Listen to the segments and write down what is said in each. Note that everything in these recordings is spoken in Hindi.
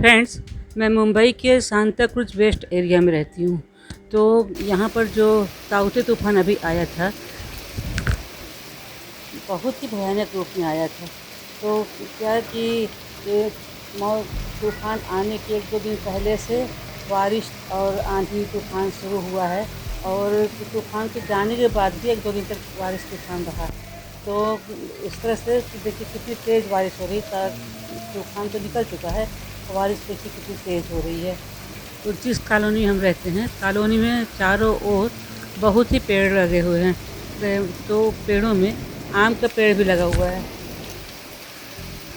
फ्रेंड्स, मैं मुंबई के सांता क्रूज वेस्ट एरिया में रहती हूँ। तो यहाँ पर जो ताउते तूफ़ान अभी आया था, बहुत ही भयानक रूप में आया था। तो क्या है कि ये तूफ़ान आने के 1-2 दिन पहले से बारिश और आंधी तूफ़ान शुरू हुआ है, और तूफ़ान के जाने के बाद भी 1-2 दिन तक बारिश तूफ़ान रहा। तो इस तरह से देखिए कितनी तेज़ बारिश हो रही है। तूफ़ान तो निकल चुका है, बारिश देखिए कितनी तेज़ हो रही है। तो जिस कॉलोनी हम रहते हैं, कॉलोनी में चारों ओर बहुत ही पेड़ लगे हुए हैं। तो पेड़ों में आम का पेड़ भी लगा हुआ है।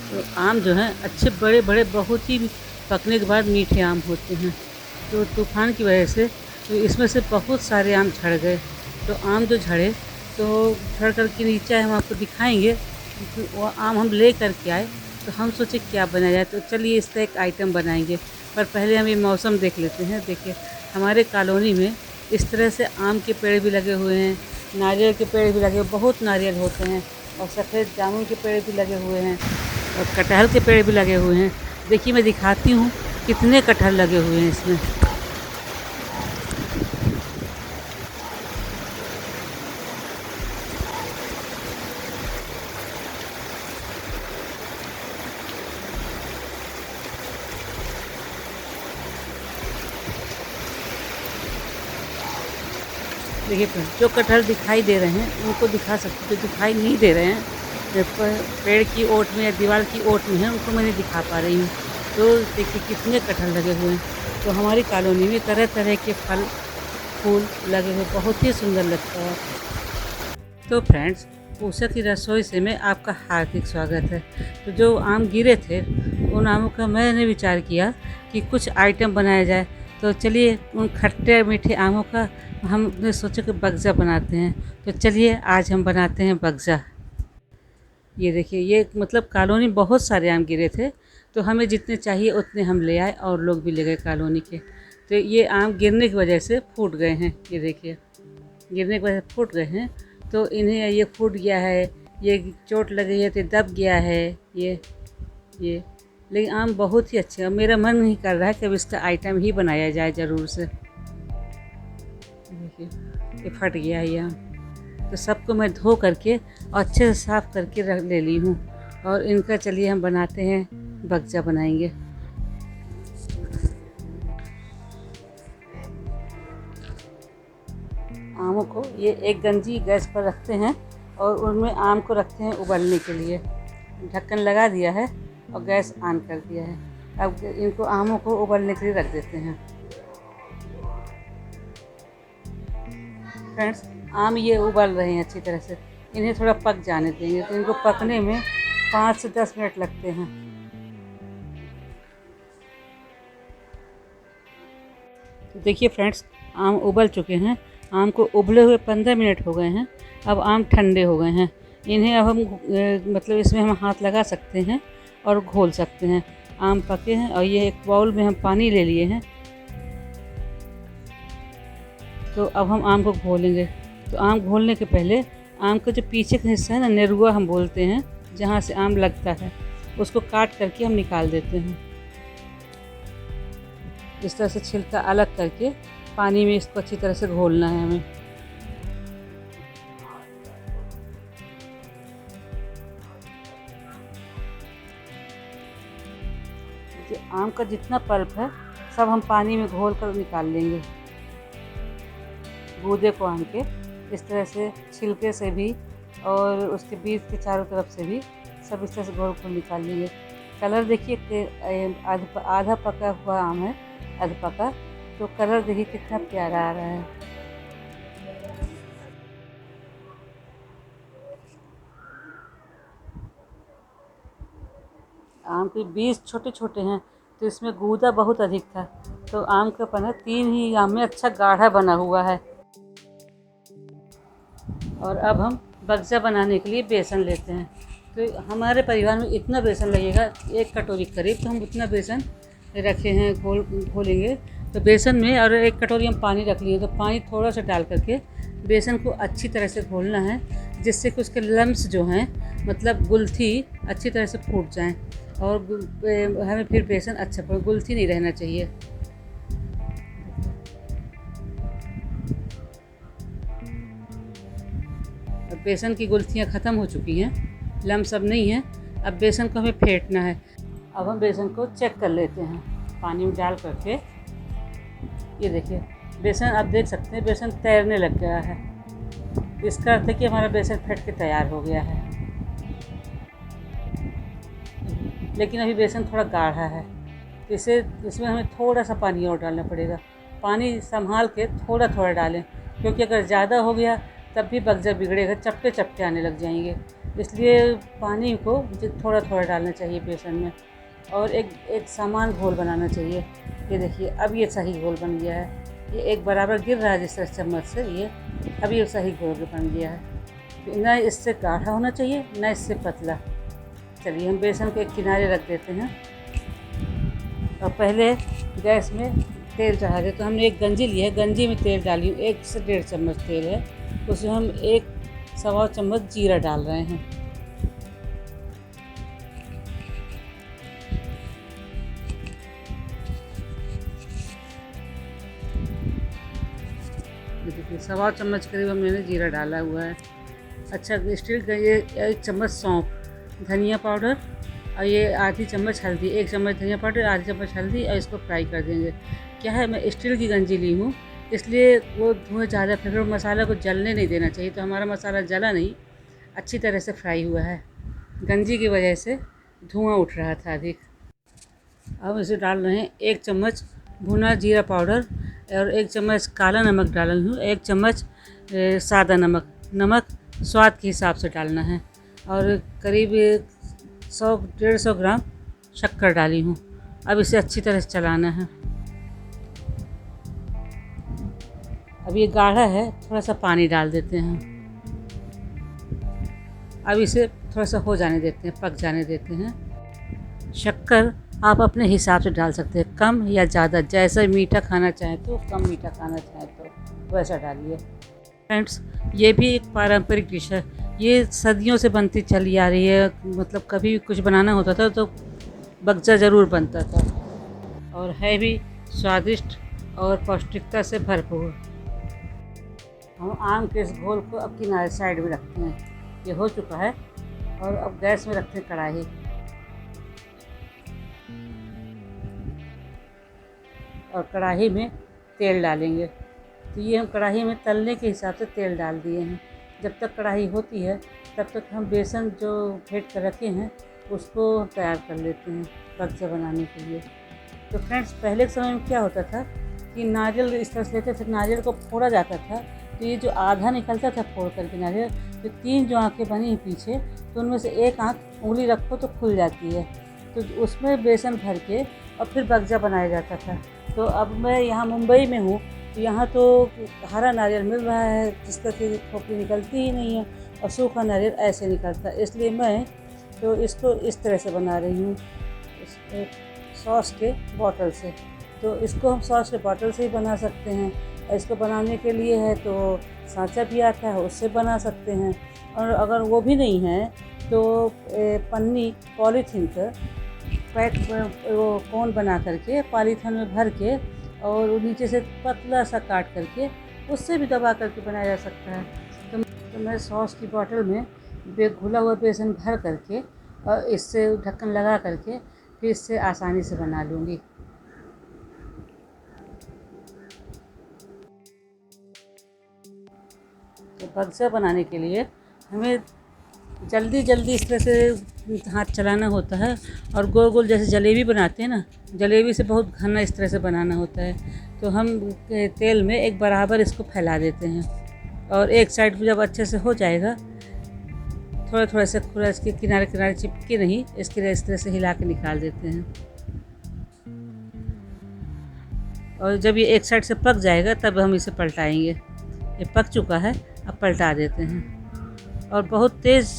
तो आम जो हैं अच्छे बड़े बड़े, बहुत ही पकने के बाद मीठे आम होते हैं। तो तूफ़ान की वजह से तो इसमें से बहुत सारे आम झड़ गए। तो आम जो झड़े, तो झड़ कर के नीचे हम आपको दिखाएंगे। वो आम हम ले कर के आए, तो हम सोचे क्या बनाया जाए। तो चलिए इसका एक आइटम बनाएंगे, पर पहले हम ये मौसम देख लेते हैं। देखिए हमारे कॉलोनी में इस तरह से आम के पेड़ भी लगे हुए हैं, नारियल के पेड़ भी लगे हुए, बहुत नारियल होते हैं, और सफ़ेद जामुन के पेड़ भी लगे हुए हैं, और कटहल के पेड़ भी लगे हुए हैं। देखिए मैं दिखाती हूँ कितने कटहल लगे हुए हैं इसमें। देखिए जो कटहल दिखाई दे रहे हैं उनको दिखा सकती, जो दिखाई नहीं दे रहे हैं पेड़ की ओट में या दीवार की ओट में है, उनको मैं नहीं दिखा पा रही हूँ। तो देखिए कितने कटहल लगे हुए हैं। तो हमारी कॉलोनी में तरह तरह के फल फूल लगे हुए, बहुत ही सुंदर लगता है। तो फ्रेंड्स, उषा की रसोई से में आपका हार्दिक स्वागत है। तो जो आम गिरे थे, उन आमों का मैंने विचार किया कि कुछ आइटम बनाया जाए। तो चलिए उन खट्टे मीठे आमों का हमने सोचा कि बगजा बनाते हैं। तो चलिए आज हम बनाते हैं बगजा। ये देखिए, ये मतलब कॉलोनी बहुत सारे आम गिरे थे, तो हमें जितने चाहिए उतने हम ले आए, और लोग भी ले गए कॉलोनी के। तो ये आम गिरने की वजह से फूट गए हैं। ये देखिए गिरने की वजह से फूट गए हैं। तो इन्हें ये फूट गया है, ये चोट लगी है तो दब गया है ये। लेकिन आम बहुत ही अच्छे हैं, और मेरा मन नहीं कर रहा है कि अब इसका आइटम ही बनाया जाए ज़रूर से। देखिए ये फट गया है ये आम। तो सबको मैं धो करके और अच्छे से साफ़ करके रख ले ली हूँ, और इनका चलिए हम बनाते हैं, बगजा बनाएंगे। आमों को ये एक गंजी गैस पर रखते हैं, और उनमें आम को रखते हैं उबलने के लिए। ढक्कन लगा दिया है और गैस ऑन कर दिया है। अब इनको आमों को उबलने के लिए रख देते हैं। फ्रेंड्स, आम ये उबल रहे हैं अच्छी तरह से, इन्हें थोड़ा पक जाने देंगे। तो इनको पकने में 5 से 10 मिनट लगते हैं। तो देखिए फ्रेंड्स, आम उबल चुके हैं। आम को उबले हुए 15 मिनट हो गए हैं। अब आम ठंडे हो गए हैं। इन्हें अब हम मतलब इसमें हम हाथ लगा सकते हैं और घोल सकते हैं। आम पके हैं, और ये एक बाउल में हम पानी ले लिए हैं। तो अब हम आम को घोलेंगे। तो आम घोलने के पहले आम का जो पीछे का हिस्सा है ना, नेरुआ हम बोलते हैं, जहाँ से आम लगता है, उसको काट करके हम निकाल देते हैं। इस तरह से छिलका अलग करके पानी में इसको अच्छी तरह से घोलना है हमें। आम का जितना पल्प है सब हम पानी में घोल कर निकाल लेंगे। गूदे को आम के इस तरह से छिलके से भी और उसके बीज के चारों तरफ से भी सब इस तरह से घोल कर निकाल लेंगे। कलर देखिए, आधा पका हुआ आम है, आधा पका। तो कलर देखिए कितना प्यारा आ रहा है। आम के बीज छोटे छोटे हैं, तो इसमें गूदा बहुत अधिक था। तो आम का पन्ना 3 ही आम में अच्छा गाढ़ा बना हुआ है। और अब हम बगजा बनाने के लिए बेसन लेते हैं। तो हमारे परिवार में इतना बेसन लगेगा, 1 कटोरी करीब, तो हम उतना बेसन रखे हैं, घोलेंगे। तो बेसन में और 1 कटोरी हम पानी रख लिए। तो पानी थोड़ा सा डाल करके बेसन को अच्छी तरह से घोलना है, जिससे कि उसके लम्स जो हैं, मतलब गुलथी अच्छी तरह से फूट जाएं। और हमें फिर बेसन अच्छा गुलथी नहीं रहना चाहिए। अब बेसन की गुलथियाँ ख़त्म हो चुकी हैं, लम्स अब नहीं है। अब बेसन को हमें फेंटना है। अब हम बेसन को चेक कर लेते हैं पानी में डाल करके। ये देखिए बेसन, आप देख सकते हैं बेसन तैरने लग गया है। इसका अर्थ है कि हमारा बेसन फेंट के तैयार हो गया है। लेकिन अभी बेसन थोड़ा गाढ़ा है, तो इसमें हमें थोड़ा सा पानी और डालना पड़ेगा। पानी संभाल के थोड़ा थोड़ा डालें, क्योंकि अगर ज़्यादा हो गया तब भी बगजा बिगड़ेगा, चपटे चपटे आने लग जाएंगे। इसलिए पानी को थोड़ा थोड़ा डालना चाहिए बेसन में, और एक समान घोल बनाना चाहिए। ये देखिए अब ये सही घोल बन गया है। ये एक बराबर गिर रहा है जिस तरह चम्मच से, ये अब ये सही घोल बन गया है। तो ना इससे गाढ़ा होना चाहिए ना इससे पतला। चलिए हम बेसन को एक किनारे रख देते हैं और पहले गैस में तेल चढ़ा दे। तो हमने एक गंजी ली है, गंजी में तेल डाली हूँ, 1 से 1.5 चम्मच तेल है। उसमें हम 1 सवा चम्मच जीरा डाल रहे हैं। देखिए सवा चम्मच करीब मैंने जीरा डाला हुआ है। अच्छा स्टील का ये 1 चम्मच सौंफ, धनिया पाउडर, और ये आधी चम्मच हल्दी, 1 चम्मच धनिया पाउडर, आधी चम्मच हल्दी, और इसको फ्राई कर देंगे। क्या है, मैं स्टील की गंजी ली हूँ, इसलिए वो धुआं ज़्यादा फेंक, मसाला को जलने नहीं देना चाहिए। तो हमारा मसाला जला नहीं, अच्छी तरह से फ्राई हुआ है। गंजी की वजह से धुआं उठ रहा था अधिक। अब इसे डाल रहे हैं 1 चम्मच भुना जीरा पाउडर, और 1 चम्मच काला नमक डाला हूँ, 1 चम्मच सादा नमक। नमक स्वाद के हिसाब से डालना है, और करीब 100-150 ग्राम शक्कर डाली हूँ। अब इसे अच्छी तरह से चलाना है। अब ये गाढ़ा है, थोड़ा सा पानी डाल देते हैं। अब इसे थोड़ा सा हो जाने देते हैं, पक जाने देते हैं। शक्कर आप अपने हिसाब से डाल सकते हैं, कम या ज़्यादा, जैसा मीठा खाना चाहें तो कम, मीठा खाना चाहें तो वैसा डालिए। फ्रेंड्स, ये भी एक पारंपरिक डिश है, ये सदियों से बनती चली आ रही है। मतलब कभी भी कुछ बनाना होता था तो बगजा ज़रूर बनता था, और है भी स्वादिष्ट और पौष्टिकता से भरपूर। हम आम के इस घोल को अब किनारे साइड में रखते हैं। ये हो चुका है, और अब गैस में रखते हैं कढ़ाई, और कढ़ाई में तेल डालेंगे। तो ये हम कढ़ाई में तलने के हिसाब से तेल डाल दिए हैं। जब तक कढ़ाई होती है तब तक हम बेसन जो फेंट कर रखे हैं उसको तैयार कर लेते हैं बगजा बनाने के लिए। तो फ्रेंड्स, पहले के समय में क्या होता था कि नारियल इस तरह से लेते थे, नारियल को फोड़ा जाता था, तो ये जो आधा निकलता था फोड़ करके नारियल, तो 3 जो आँखें बनी हैं पीछे, तो उनमें से एक आँख उंगली रखो तो खुल जाती है, तो उसमें बेसन भर के और फिर बगजा बनाया जाता था। तो अब मैं यहाँ मुंबई में हूँ, तो यहाँ तो हरा नारियल मिल रहा है जिसका कि खोपड़ी निकलती ही नहीं है, और सूखा नारियल ऐसे निकलता है। इसलिए मैं तो इसको इस तरह से बना रही हूँ, सॉस के बॉटल से। तो इसको हम सॉस के बॉटल से ही बना सकते हैं, और इसको बनाने के लिए है तो सांचा भी आता है, उससे बना सकते हैं। और अगर वो भी नहीं है तो पन्नी पॉलीथीन का पैक, वो कोन बना करके पॉलीथीन में भर के और नीचे से पतला सा काट करके उससे भी दबा करके बनाया जा सकता है। तो मैं सॉस की बॉटल में घुला हुआ बेसन भर करके और इससे ढक्कन लगा करके फिर इससे आसानी से बना लूँगी। तो बगजा बनाने के लिए हमें जल्दी इस तरह से हाथ चलाना होता है, और गोल गोल जैसे जलेबी बनाते हैं ना, जलेबी से बहुत घना इस तरह से बनाना होता है। तो हम तेल में एक बराबर इसको फैला देते हैं, और एक साइड जब अच्छे से हो जाएगा, थोड़ा थोड़ा से पूरा इसके किनारे चिपके नहीं, इसके इस तरह से हिला के निकाल देते हैं। और जब ये एक साइड से पक जाएगा तब हम इसे पलटाएंगे। ये पक चुका है, अब पलटा देते हैं। और बहुत तेज़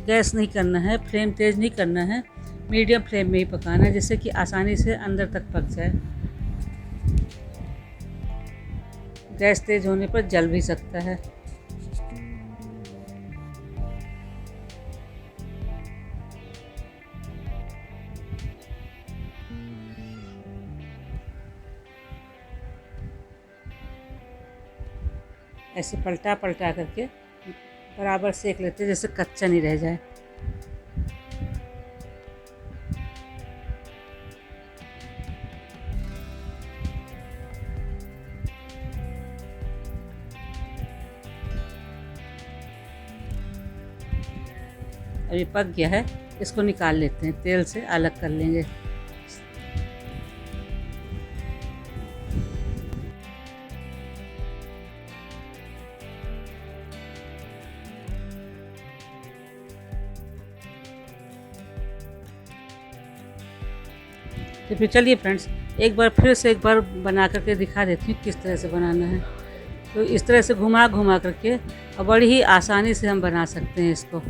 गैस नहीं करना है, फ्लेम तेज़ नहीं करना है, मीडियम फ्लेम में ही पकाना है, जिससे कि आसानी से अंदर तक पक जाए। गैस तेज़ होने पर जल भी सकता है। ऐसे पलटा पलटा करके बराबर सेक लेते हैं, जैसे कच्चा नहीं रह जाए। अभी पक गया है, इसको निकाल लेते हैं, तेल से अलग कर लेंगे। तो फिर चलिए फ्रेंड्स, एक बार फिर से एक बार बना करके दिखा देती हूँ किस तरह से बनाना है। तो इस तरह से घुमा घुमा करके और बड़ी ही आसानी से हम बना सकते हैं इसको।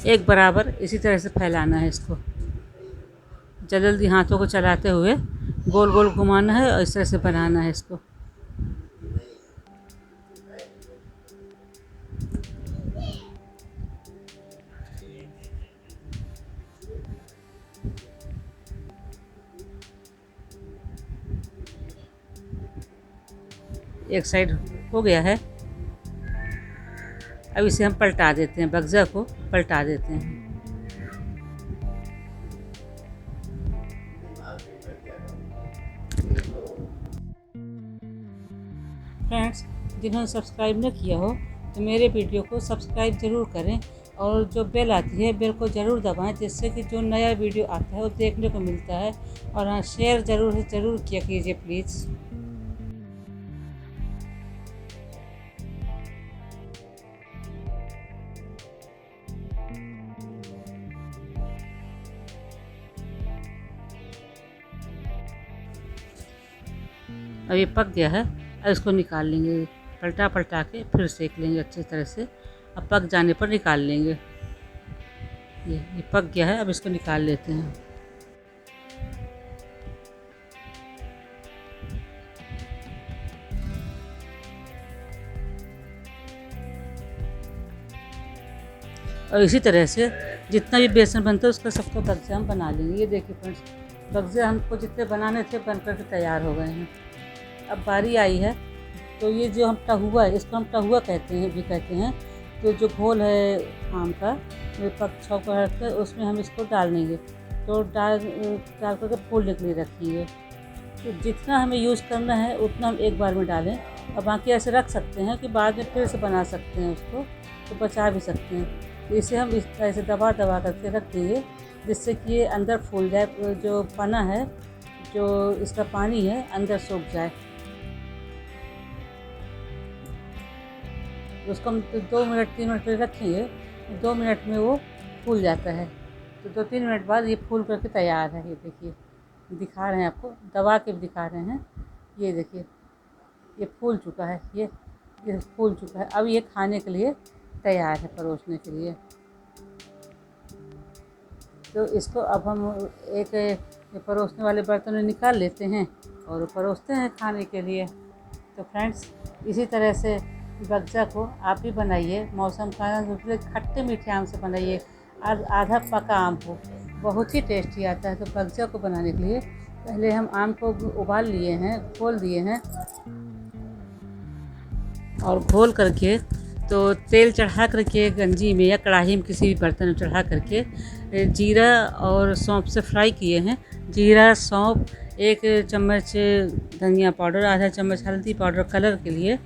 एक बराबर इसी तरह से फैलाना है इसको, जल्दी जल्दी हाथों को चलाते हुए गोल गोल घुमाना है और इस तरह से बनाना है इसको। एक साइड हो गया है, अब इसे हम पलटा देते हैं, बगजा को पलटा देते हैं। फ्रेंड्स, जिन्होंने सब्सक्राइब न किया हो तो मेरे वीडियो को सब्सक्राइब ज़रूर करें और जो बेल आती है बेल को ज़रूर दबाएं, जिससे कि जो नया वीडियो आता है वो देखने को मिलता है। और हाँ, शेयर ज़रूर किया कीजिए प्लीज़। अब ये पक गया है, अब इसको निकाल लेंगे, पलटा पलटा के फिर सेक लेंगे अच्छी तरह से। अब पक जाने पर निकाल लेंगे। ये पक गया है, अब इसको निकाल लेते हैं। और इसी तरह से जितना भी बेसन बनता है उसका सबका बगजा हम बना लेंगे। ये देखिए फ्रेंड्स, बगजे हमको जितने बनाने थे बन कर के तैयार हो गए हैं। अब बारी आई है, तो ये जो हम टहुआ है, इसको हम टहुआ कहते हैं। तो जो घोल है आम का, पक छौक कर उसमें हम इसको डाल देंगे। तो डाल करके फूलने के लिए रखिए। तो जितना हमें यूज़ करना है उतना हम एक बार में डालें, और बाकी ऐसे रख सकते हैं कि बाद में फिर से बना सकते हैं उसको, तो बचा भी सकते हैं। तो इसे हम इस तरह से दबा दबा करके रख देंगे, जिससे कि ये अंदर फूल जाए, जो पना है, जो इसका पानी है अंदर सूख जाए। उसको हम 2 मिनट 3 मिनट के लिए रखेंगे, 2 मिनट में वो फूल जाता है। तो 2-3 मिनट बाद ये फूल करके तैयार है। ये देखिए, दिखा रहे हैं आपको, दबा के भी दिखा रहे हैं। ये देखिए, ये फूल चुका है, ये फूल चुका है। अब ये खाने के लिए तैयार है, परोसने के लिए। तो इसको अब हम एक परोसने वाले बर्तन में निकाल लेते हैं और परोसते हैं खाने के लिए। तो फ्रेंड्स, इसी तरह से बगजा को आप भी बनाइए। मौसम का आनंद, खट्टे मीठे आम से बनाइए। आधा पका आम हो, बहुत ही टेस्टी आता है। तो बगजा को बनाने के लिए पहले हम आम को उबाल लिए हैं, खोल दिए हैं, और घोल करके तो तेल चढ़ा करके गंजी में या कढ़ाई में किसी भी बर्तन में चढ़ा करके जीरा और सौंफ से फ्राई किए हैं। जीरा, सौंफ, 1 चम्मच धनिया पाउडर, आधा चम्मच हल्दी पाउडर कलर के लिए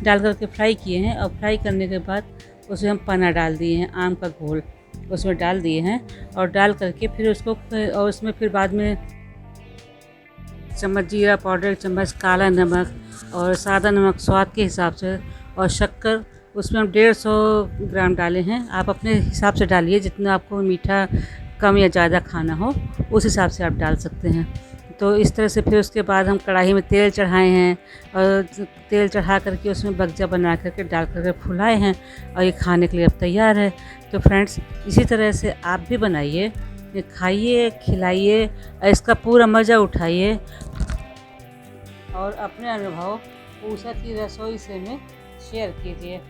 डाल करके फ्राई किए हैं। और फ्राई करने के बाद उसमें हम पना डाल दिए हैं, आम का घोल उसमें डाल दिए हैं, और डाल करके फिर उसको, और उसमें फिर बाद में चम्मच जीरा पाउडर, चम्मच काला नमक और सादा नमक स्वाद के हिसाब से, और शक्कर उसमें हम 150 ग्राम डाले हैं। आप अपने हिसाब से डालिए, जितना आपको मीठा कम या ज़्यादा खाना हो उस हिसाब से आप डाल सकते हैं। तो इस तरह से फिर उसके बाद हम कढ़ाई में तेल चढ़ाए हैं, और तेल चढ़ा करके उसमें बगजा बना करके डाल करके फुलाए हैं, और ये खाने के लिए अब तैयार है। तो फ्रेंड्स, इसी तरह से आप भी बनाइए, खाइए, खिलाइए, इसका पूरा मज़ा उठाइए, और अपने अनुभव उषा की रसोई से में शेयर कीजिए।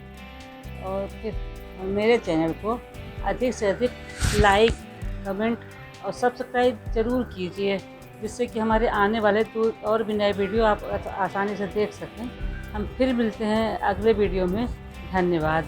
और फिर और मेरे चैनल को अधिक से अधिक लाइक, कमेंट और सब्सक्राइब ज़रूर कीजिए, जिससे कि हमारे आने वाले तो और भी नए वीडियो आप आसानी से देख सकें। हम फिर मिलते हैं अगले वीडियो में। धन्यवाद।